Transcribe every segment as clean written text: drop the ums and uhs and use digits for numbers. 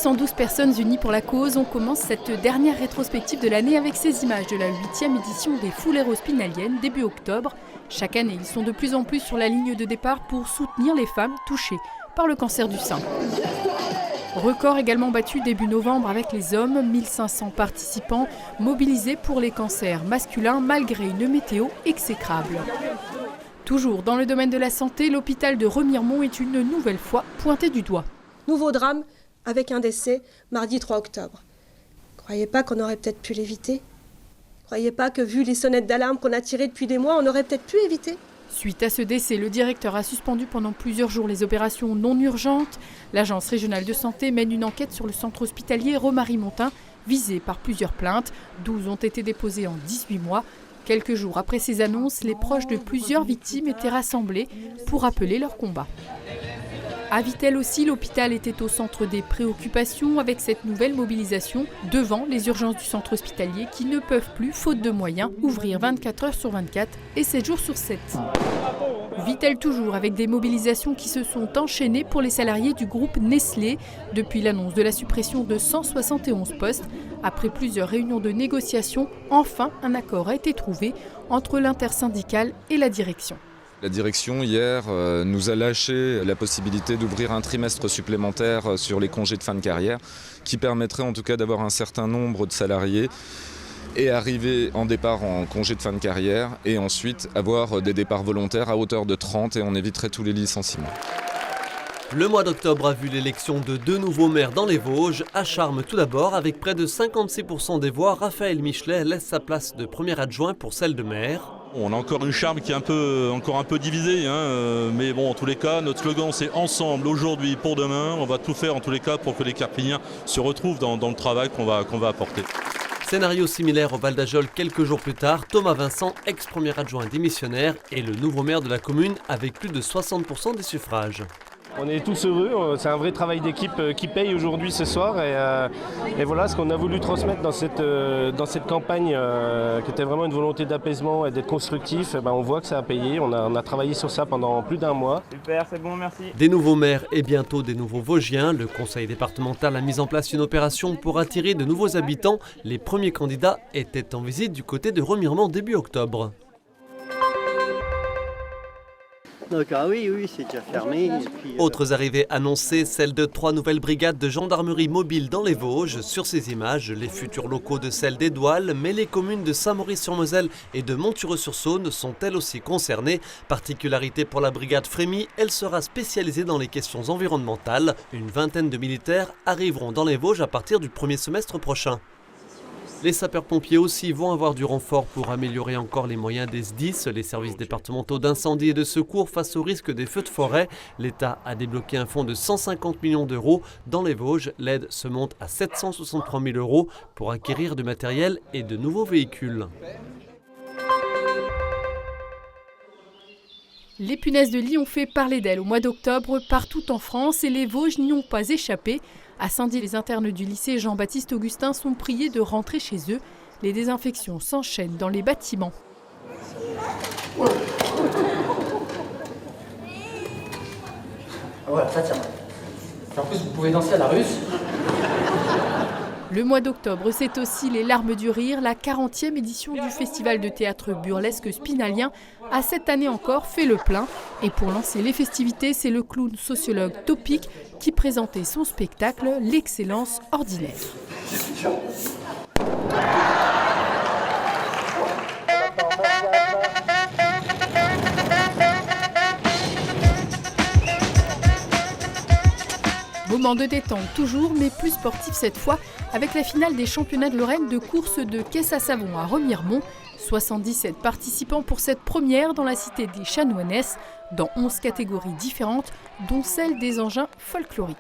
212 personnes unies pour la cause. On commence cette dernière rétrospective de l'année avec ces images de la 8e édition des Foules Spinaliennes début octobre. Chaque année, ils sont de plus en plus sur la ligne de départ pour soutenir les femmes touchées par le cancer du sein. Record également battu début novembre avec les hommes, 1500 participants mobilisés pour les cancers masculins malgré une météo exécrable. Toujours dans le domaine de la santé, l'hôpital de Remiremont est une nouvelle fois pointé du doigt. Nouveau drame avec un décès mardi 3 octobre. Croyez pas qu'on aurait peut-être pu l'éviter? Croyez pas que vu les sonnettes d'alarme qu'on a tirées depuis des mois, on aurait peut-être pu éviter? Suite à ce décès, le directeur a suspendu pendant plusieurs jours les opérations non urgentes. L'agence régionale de santé mène une enquête sur le centre hospitalier Romary-Montin, visé par plusieurs plaintes. 12 ont été déposées en 18 mois. Quelques jours après ces annonces, les proches de plusieurs victimes étaient rassemblés pour appeler leur combat. À Vittel aussi, l'hôpital était au centre des préoccupations avec cette nouvelle mobilisation devant les urgences du centre hospitalier qui ne peuvent plus, faute de moyens, ouvrir 24 heures sur 24 et 7 jours sur 7. Vittel toujours avec des mobilisations qui se sont enchaînées pour les salariés du groupe Nestlé depuis l'annonce de la suppression de 171 postes. Après plusieurs réunions de négociation, enfin un accord a été trouvé entre l'intersyndicale et la direction. La direction, hier, nous a lâché la possibilité d'ouvrir un trimestre supplémentaire sur les congés de fin de carrière, qui permettrait en tout cas d'avoir un certain nombre de salariés et arriver en départ en congé de fin de carrière et ensuite avoir des départs volontaires à hauteur de 30 et on éviterait tous les licenciements. Le mois d'octobre a vu l'élection de 2 nouveaux maires dans les Vosges. À Charmes tout d'abord, avec près de 56% des voix, Raphaël Michelet laisse sa place de premier adjoint pour celle de maire. On a encore une Charmes qui est encore un peu divisée, mais bon, en tous les cas, notre slogan c'est ensemble, aujourd'hui, pour demain. On va tout faire en tous les cas pour que les Carpiniens se retrouvent dans le travail qu'on va apporter. Scénario similaire au Val d'Ajol quelques jours plus tard, Thomas Vincent, ex-premier adjoint démissionnaire, est le nouveau maire de la commune avec plus de 60% des suffrages. On est tous heureux, c'est un vrai travail d'équipe qui paye aujourd'hui ce soir et voilà ce qu'on a voulu transmettre dans cette campagne qui était vraiment une volonté d'apaisement et d'être constructif. On voit que ça a payé, on a travaillé sur ça pendant plus d'un mois. Super, c'est bon, merci. Des nouveaux maires et bientôt des nouveaux Vosgiens, le conseil départemental a mis en place une opération pour attirer de nouveaux habitants. Les premiers candidats étaient en visite du côté de Remiremont début octobre. Donc, oui, c'est déjà fermé. Autres arrivées annoncées, celle de 3 nouvelles brigades de gendarmerie mobile dans les Vosges. Sur ces images, les futurs locaux de celle d'Édoual, mais les communes de Saint-Maurice-sur-Moselle et de Montureux-sur-Saône sont elles aussi concernées. Particularité pour la brigade Frémy, elle sera spécialisée dans les questions environnementales. Une vingtaine de militaires arriveront dans les Vosges à partir du premier semestre prochain. Les sapeurs-pompiers aussi vont avoir du renfort pour améliorer encore les moyens des SDIS, les services départementaux d'incendie et de secours face au risque des feux de forêt. L'État a débloqué un fonds de 150 millions d'euros. Dans les Vosges, l'aide se monte à 763 000 euros pour acquérir du matériel et de nouveaux véhicules. Les punaises de lit ont fait parler d'elles au mois d'octobre partout en France et les Vosges n'y ont pas échappé. À Saint-Dié, les internes du lycée Jean-Baptiste Augustin sont priés de rentrer chez eux. Les désinfections s'enchaînent dans les bâtiments. Voilà, ça tient. En plus, vous pouvez danser à la russe. Le mois d'octobre, c'est aussi les Larmes du Rire. La 40e édition du festival de théâtre burlesque spinalien a cette année encore fait le plein. Et pour lancer les festivités, c'est le clown sociologue Topic qui présentait son spectacle « L'excellence ordinaire ». Moment de détente toujours, mais plus sportif cette fois, avec la finale des championnats de Lorraine de course de caisse à savon à Remiremont. 77 participants pour cette première dans la cité des Chanoinesses, dans 11 catégories différentes, dont celle des engins folkloriques.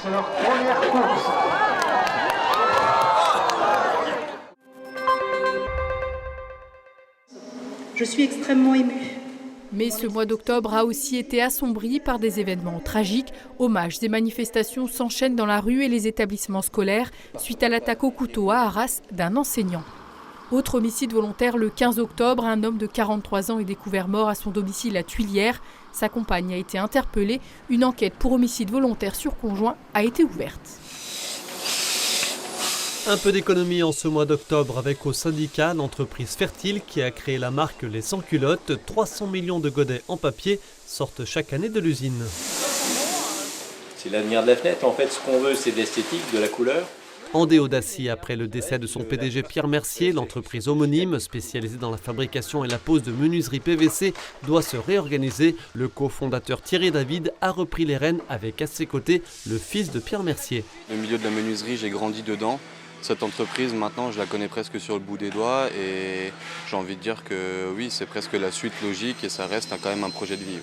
C'est leur première course. Je suis extrêmement émue. Mais ce mois d'octobre a aussi été assombri par des événements tragiques. Hommages et manifestations s'enchaînent dans la rue et les établissements scolaires suite à l'attaque au couteau à Arras d'un enseignant. Autre homicide volontaire le 15 octobre, un homme de 43 ans est découvert mort à son domicile à Tuilière. Sa compagne a été interpellée. Une enquête pour homicide volontaire sur conjoint a été ouverte. Un peu d'économie en ce mois d'octobre avec au syndicat l'entreprise Fertile qui a créé la marque Les Sans Culottes. 300 millions de godets en papier sortent chaque année de l'usine. C'est l'avenir de la fenêtre. En fait, ce qu'on veut, c'est de l'esthétique, de la couleur. En déo d'acier, après le décès de son PDG Pierre Mercier, l'entreprise homonyme, spécialisée dans la fabrication et la pose de menuiserie PVC, doit se réorganiser. Le cofondateur Thierry David a repris les rênes avec à ses côtés le fils de Pierre Mercier. Le milieu de la menuiserie, j'ai grandi dedans. Cette entreprise, maintenant, je la connais presque sur le bout des doigts et j'ai envie de dire que oui, c'est presque la suite logique et ça reste quand même un projet de vie.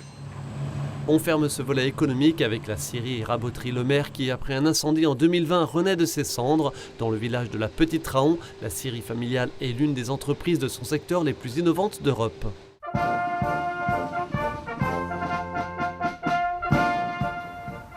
On ferme ce volet économique avec la scierie et raboterie Le Maire qui, après un incendie en 2020, renaît de ses cendres. Dans le village de la Petite Raon, la scierie familiale est l'une des entreprises de son secteur les plus innovantes d'Europe.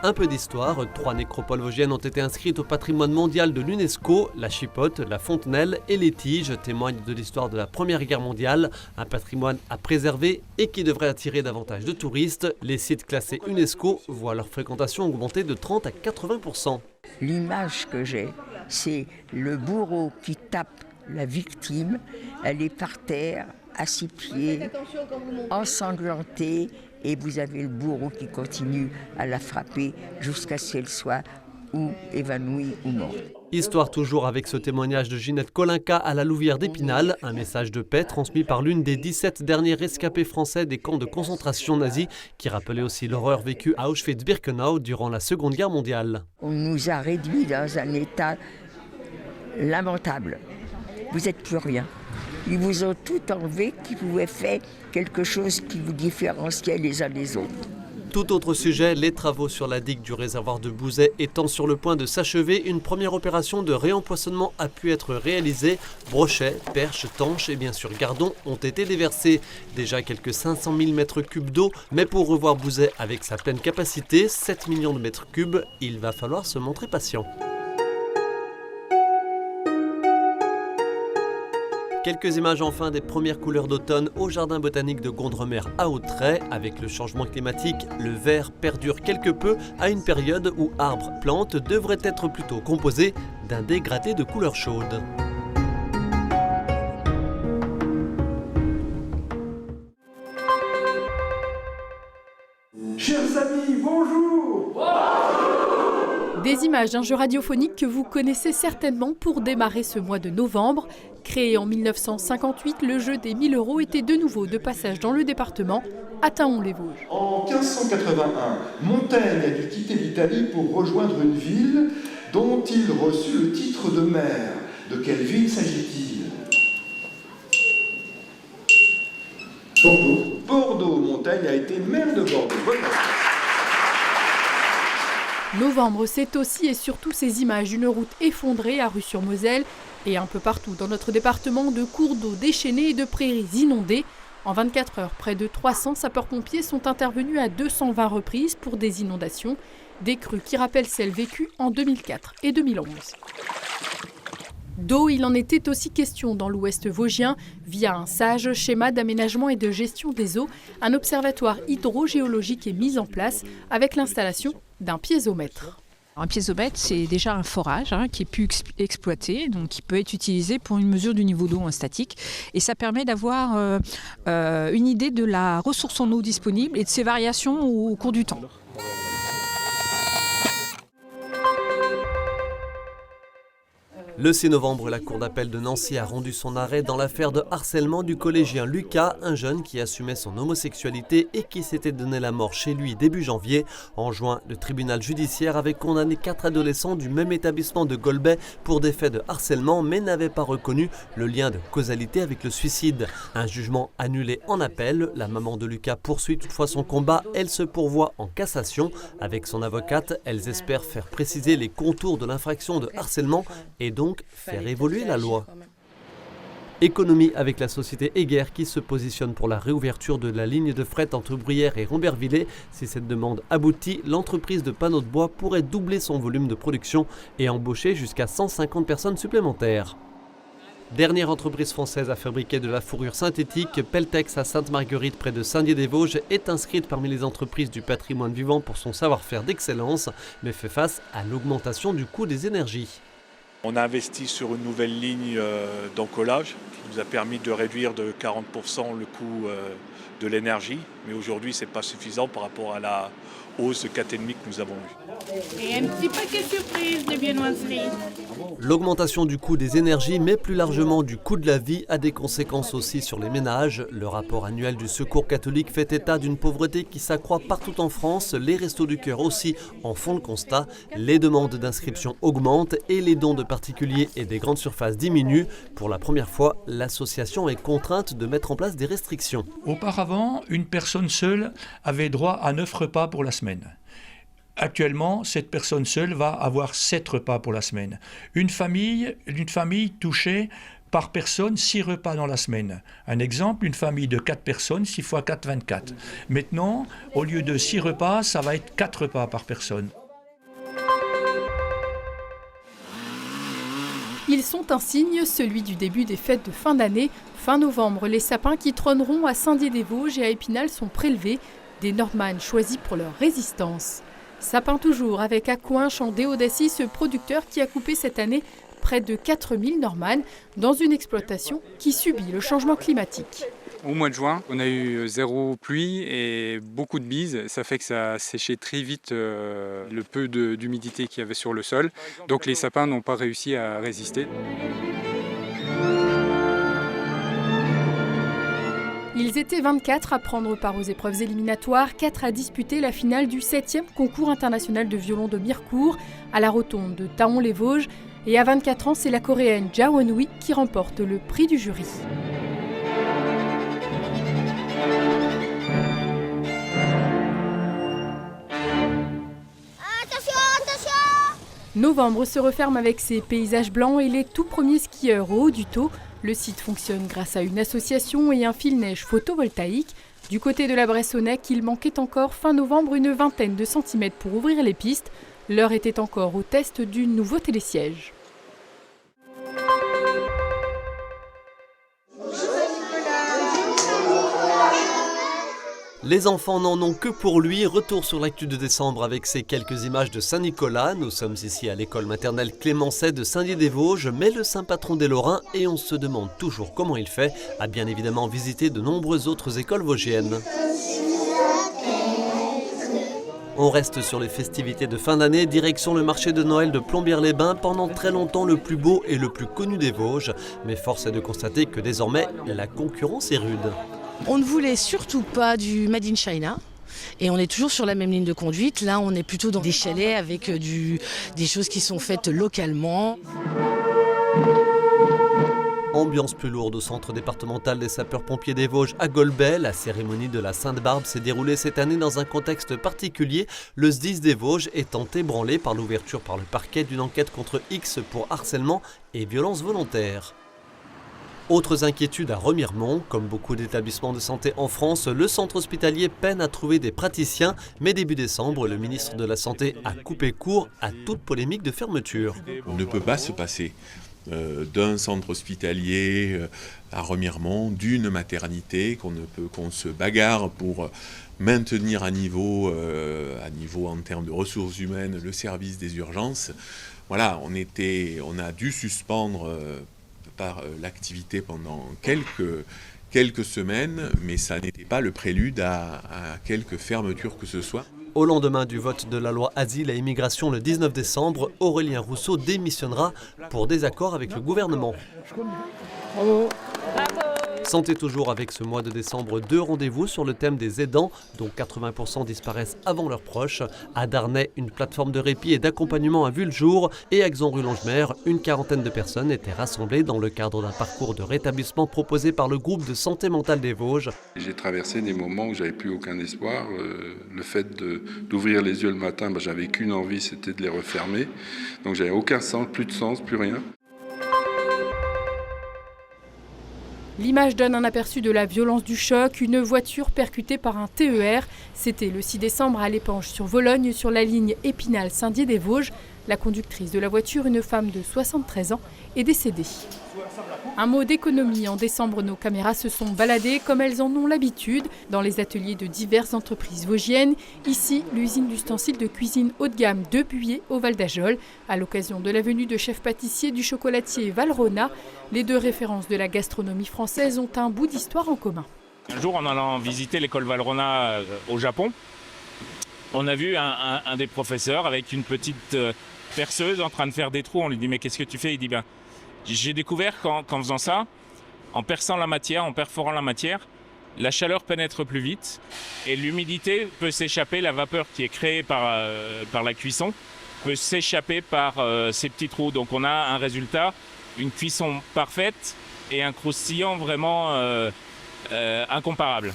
Un peu d'histoire, 3 nécropoles vosgiennes ont été inscrites au patrimoine mondial de l'UNESCO. La Chipote, la Fontenelle et les Tiges témoignent de l'histoire de la Première Guerre mondiale. Un patrimoine à préserver et qui devrait attirer davantage de touristes. Les sites classés UNESCO voient leur fréquentation augmenter de 30 à 80%. L'image que j'ai, c'est le bourreau qui tape la victime. Elle est par terre, à ses pieds, ensanglantée. Et vous avez le bourreau qui continue à la frapper jusqu'à ce qu'elle soit ou évanouie ou morte. Histoire toujours avec ce témoignage de Ginette Kolinka à la Louvière d'Épinal, un message de paix transmis par l'une des 17 derniers rescapés français des camps de concentration nazis, qui rappelait aussi l'horreur vécue à Auschwitz-Birkenau durant la Seconde Guerre mondiale. On nous a réduits dans un état lamentable. Vous n'êtes plus rien. Ils vous ont tout enlevé qui pouvait faire quelque chose qui vous différenciait les uns des autres. Tout autre sujet, les travaux sur la digue du réservoir de Bouzet étant sur le point de s'achever, une première opération de réempoisonnement a pu être réalisée. Brochets, perches, tanches et bien sûr gardons ont été déversés. Déjà quelques 500 000 mètres cubes d'eau, mais pour revoir Bouzet avec sa pleine capacité, 7 millions de mètres cubes, il va falloir se montrer patient. Quelques images enfin des premières couleurs d'automne au jardin botanique de Gondremer à Autrey. Avec le changement climatique, le vert perdure quelque peu à une période où arbres, plantes devraient être plutôt composés d'un dégradé de couleurs chaudes. Chers amis, bonjour! Des images d'un jeu radiophonique que vous connaissez certainement pour démarrer ce mois de novembre. Créé en 1958, le jeu des 1000 € était de nouveau de passage dans le département, à Taon-les-Vosges. En 1581, Montaigne a dû quitter l'Italie pour rejoindre une ville dont il reçut le titre de maire. De quelle ville s'agit-il? Bordeaux. Bordeaux. Montaigne a été maire de Bordeaux. Bonne réponse. Novembre, c'est aussi et surtout ces images d'une route effondrée à Rue-sur-Moselle et un peu partout dans notre département de cours d'eau déchaînés et de prairies inondées. En 24 heures, près de 300 sapeurs-pompiers sont intervenus à 220 reprises pour des inondations, des crues qui rappellent celles vécues en 2004 et 2011. D'eau, il en était aussi question dans l'ouest vosgien. Via un sage schéma d'aménagement et de gestion des eaux, un observatoire hydrogéologique est mis en place avec l'installation d'un piézomètre. Un piézomètre, c'est déjà un forage qui est pu exploiter, donc qui peut être utilisé pour une mesure du niveau d'eau en statique. Et ça permet d'avoir une idée de la ressource en eau disponible et de ses variations au cours du temps. Le 6 novembre, la Cour d'appel de Nancy a rendu son arrêt dans l'affaire de harcèlement du collégien Lucas, un jeune qui assumait son homosexualité et qui s'était donné la mort chez lui début janvier. En juin, le tribunal judiciaire avait condamné 4 adolescents du même établissement de Golbet pour des faits de harcèlement, mais n'avait pas reconnu le lien de causalité avec le suicide. Un jugement annulé en appel. La maman de Lucas poursuit toutefois son combat. Elle se pourvoit en cassation. Avec son avocate, elles espèrent faire préciser les contours de l'infraction de harcèlement et donc faire évoluer la loi. Économie avec la société Eger qui se positionne pour la réouverture de la ligne de fret entre Bruyères et Rambervillers. Si cette demande aboutit, l'entreprise de panneaux de bois pourrait doubler son volume de production et embaucher jusqu'à 150 personnes supplémentaires. Dernière entreprise française à fabriquer de la fourrure synthétique, Peltex à Sainte-Marguerite près de Saint-Dié-des-Vosges est inscrite parmi les entreprises du patrimoine vivant pour son savoir-faire d'excellence, mais fait face à l'augmentation du coût des énergies. On a investi sur une nouvelle ligne d'encollage qui nous a permis de réduire de 40% le coût de l'énergie. Mais aujourd'hui, ce n'est pas suffisant par rapport à la hausse de 4,5 que nous avons eue. Et un petit paquet surprise de viennoiserie. L'augmentation du coût des énergies, mais plus largement du coût de la vie, a des conséquences aussi sur les ménages. Le rapport annuel du Secours catholique fait état d'une pauvreté qui s'accroît partout en France. Les Restos du Cœur aussi en font le constat. Les demandes d'inscription augmentent et les dons de particuliers et des grandes surfaces diminuent. Pour la première fois, l'association est contrainte de mettre en place des restrictions. Auparavant, une personne seule avait droit à 9 repas pour la semaine. Actuellement, cette personne seule va avoir 7 repas pour la semaine. Une famille touchait par personne 6 repas dans la semaine. Un exemple, une famille de 4 personnes, 6 x 4, 24. Maintenant, au lieu de 6 repas, ça va être 4 repas par personne. Ils sont un signe, celui du début des fêtes de fin d'année. Fin novembre, les sapins qui trôneront à Saint-Dié-des-Vosges et à Épinal sont prélevés. Des Normannes choisis pour leur résistance. Sapin toujours avec à Coinches en Déodacie, ce producteur qui a coupé cette année près de 4000 Normannes dans une exploitation qui subit le changement climatique. Au mois de juin, on a eu 0 pluie et beaucoup de bises. Ça fait que ça a séché très vite le peu d'humidité qu'il y avait sur le sol. Donc les sapins n'ont pas réussi à résister. Ils étaient 24 à prendre part aux épreuves éliminatoires, 4 à disputer la finale du 7e concours international de violon de Mirecourt à la rotonde de Taon-les-Vosges. Et à 24 ans, c'est la coréenne Ja Won-hui qui remporte le prix du jury. Novembre se referme avec ses paysages blancs et les tout premiers skieurs au haut du taux. Le site fonctionne grâce à une association et un fil-neige photovoltaïque. Du côté de la Bressonnec, il manquait encore fin novembre une vingtaine de centimètres pour ouvrir les pistes. L'heure était encore au test du nouveau télésiège. Les enfants n'en ont que pour lui. Retour sur l'actu de décembre avec ces quelques images de Saint-Nicolas. Nous sommes ici à l'école maternelle Clémencet de Saint-Dié-des-Vosges, mais le saint patron des Lorrains, et on se demande toujours comment il fait, a bien évidemment visité de nombreuses autres écoles vosgiennes. On reste sur les festivités de fin d'année, direction le marché de Noël de Plombières-les-Bains, pendant très longtemps le plus beau et le plus connu des Vosges. Mais force est de constater que désormais, la concurrence est rude. On ne voulait surtout pas du Made in China. Et on est toujours sur la même ligne de conduite. Là, on est plutôt dans des chalets avec des choses qui sont faites localement. Ambiance plus lourde au centre départemental des sapeurs-pompiers des Vosges à Golbey. La cérémonie de la Sainte-Barbe s'est déroulée cette année dans un contexte particulier, le SDIS des Vosges étant ébranlé par l'ouverture par le parquet d'une enquête contre X pour harcèlement et violence volontaire. Autres inquiétudes à Remiremont, comme beaucoup d'établissements de santé en France, le centre hospitalier peine à trouver des praticiens, mais début décembre, le ministre de la Santé a coupé court à toute polémique de fermeture. On ne peut pas se passer d'un centre hospitalier à Remiremont, d'une maternité, qu'on se bagarre pour maintenir à niveau en termes de ressources humaines le service des urgences. Voilà, on a dû suspendre par l'activité pendant quelques semaines, mais ça n'était pas le prélude à quelque fermeture que ce soit. Au lendemain du vote de la loi Asile et Immigration le 19 décembre, Aurélien Rousseau démissionnera pour désaccord avec le gouvernement. Bravo. Santé toujours avec ce mois de décembre, 2 rendez-vous sur le thème des aidants, dont 80% disparaissent avant leurs proches. À Darney, une plateforme de répit et d'accompagnement a vu le jour, et à Xon-Rue-Longemer, une quarantaine de personnes étaient rassemblées dans le cadre d'un parcours de rétablissement proposé par le groupe de santé mentale des Vosges. J'ai traversé des moments où j'avais plus aucun espoir. Le fait d'ouvrir les yeux le matin, j'avais qu'une envie, c'était de les refermer. Donc j'avais aucun sens, plus de sens, plus rien. L'image donne un aperçu de la violence du choc, une voiture percutée par un TER. C'était le 6 décembre à l'Épanche sur Vologne, sur la ligne Épinal-Saint-Dié-des-Vosges. La conductrice de la voiture, une femme de 73 ans, est décédée. Un mot d'économie. En décembre, nos caméras se sont baladées comme elles en ont l'habitude dans les ateliers de diverses entreprises vosgiennes. Ici, l'usine d'ustensiles de cuisine haut de gamme de Buyer au Val d'Ajol. À l'occasion de la venue de chef pâtissier du chocolatier Valrhona, les deux références de la gastronomie française ont un bout d'histoire en commun. Un jour, en allant visiter l'école Valrhona au Japon, on a vu un des professeurs avec une petite perceuse en train de faire des trous. On lui dit « Mais qu'est-ce que tu fais ?» Il dit « J'ai découvert qu'en faisant ça, en perçant la matière, en perforant la matière, la chaleur pénètre plus vite et l'humidité peut s'échapper, la vapeur qui est créée par la cuisson peut s'échapper par ces petits trous. Donc on a un résultat, une cuisson parfaite et un croustillant vraiment incomparable.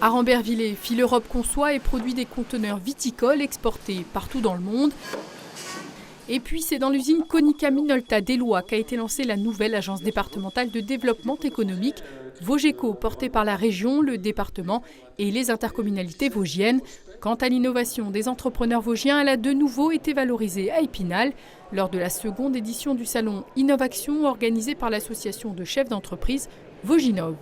À Rambervillers, Fil Europe conçoit et produit des conteneurs viticoles exportés partout dans le monde. Et puis c'est dans l'usine Konica Minolta d'Éloie qu'a été lancée la nouvelle agence départementale de développement économique, Vogeco, portée par la région, le département et les intercommunalités vosgiennes. Quant à l'innovation des entrepreneurs vosgiens, elle a de nouveau été valorisée à Épinal lors de la seconde édition du salon Innovation organisé par l'association de chefs d'entreprise Voginov.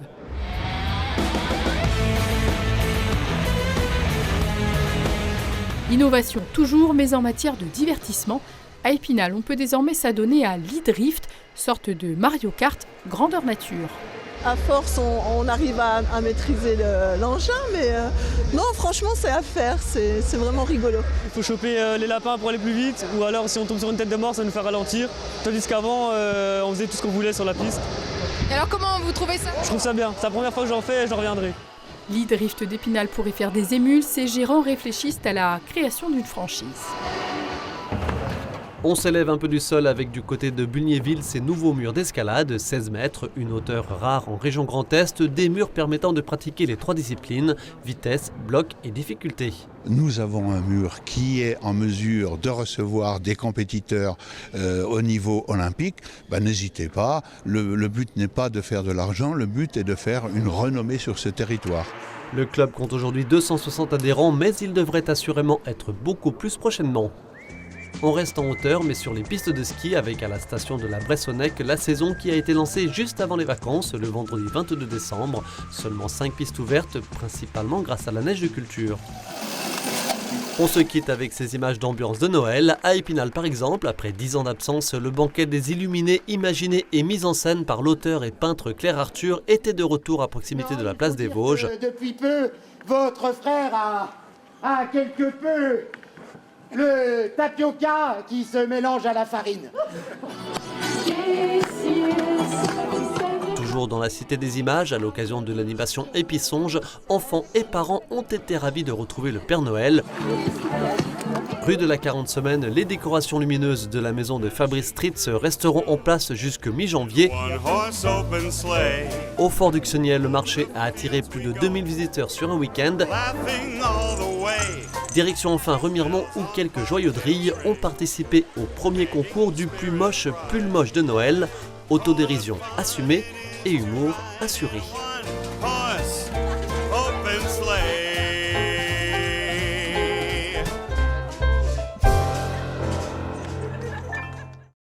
Innovation toujours, mais en matière de divertissement. À Épinal, on peut désormais s'adonner à l'e-drift, sorte de Mario Kart grandeur nature. À force, on arrive à maîtriser l'engin, mais non, franchement, c'est à faire, c'est vraiment rigolo. Il faut choper les lapins pour aller plus vite, ou alors si on tombe sur une tête de mort, ça nous fait ralentir. Tandis qu'avant, on faisait tout ce qu'on voulait sur la piste. Et alors comment vous trouvez ça ? Je trouve ça bien, c'est la première fois que j'en fais et je reviendrai. L'e-drift d'Épinal pourrait faire des émules, ses gérants réfléchissent à la création d'une franchise. On s'élève un peu du sol avec du côté de Bulgnéville ces nouveaux murs d'escalade, 16 mètres, une hauteur rare en région Grand Est, des murs permettant de pratiquer les 3 disciplines, vitesse, bloc et difficulté. Nous avons un mur qui est en mesure de recevoir des compétiteurs au niveau olympique. N'hésitez pas, le but n'est pas de faire de l'argent, le but est de faire une renommée sur ce territoire. Le club compte aujourd'hui 260 adhérents, mais il devrait assurément être beaucoup plus prochainement. On reste en hauteur, mais sur les pistes de ski avec à la station de la Bressonnec la saison qui a été lancée juste avant les vacances, le vendredi 22 décembre. Seulement 5 pistes ouvertes, principalement grâce à la neige de culture. On se quitte avec ces images d'ambiance de Noël. À Épinal par exemple, après 10 ans d'absence, le banquet des Illuminés, imaginé et mis en scène par l'auteur et peintre Claire Arthur, était de retour à proximité de la place des Vosges. Depuis peu, votre frère a quelque peu le tapioca qui se mélange à la farine. Toujours dans la Cité des Images, à l'occasion de l'animation Épisonge, enfants et parents ont été ravis de retrouver le Père Noël. Rue de la 40 semaines, les décorations lumineuses de la maison de Fabrice Stritz resteront en place jusque mi-janvier. Au Fort d'Uxeniel, le marché a attiré plus de 2000 visiteurs sur un week-end. Direction enfin Remiremont où quelques joyauderies ont participé au premier concours du plus moche pull moche de Noël. Autodérision assumée et humour assuré.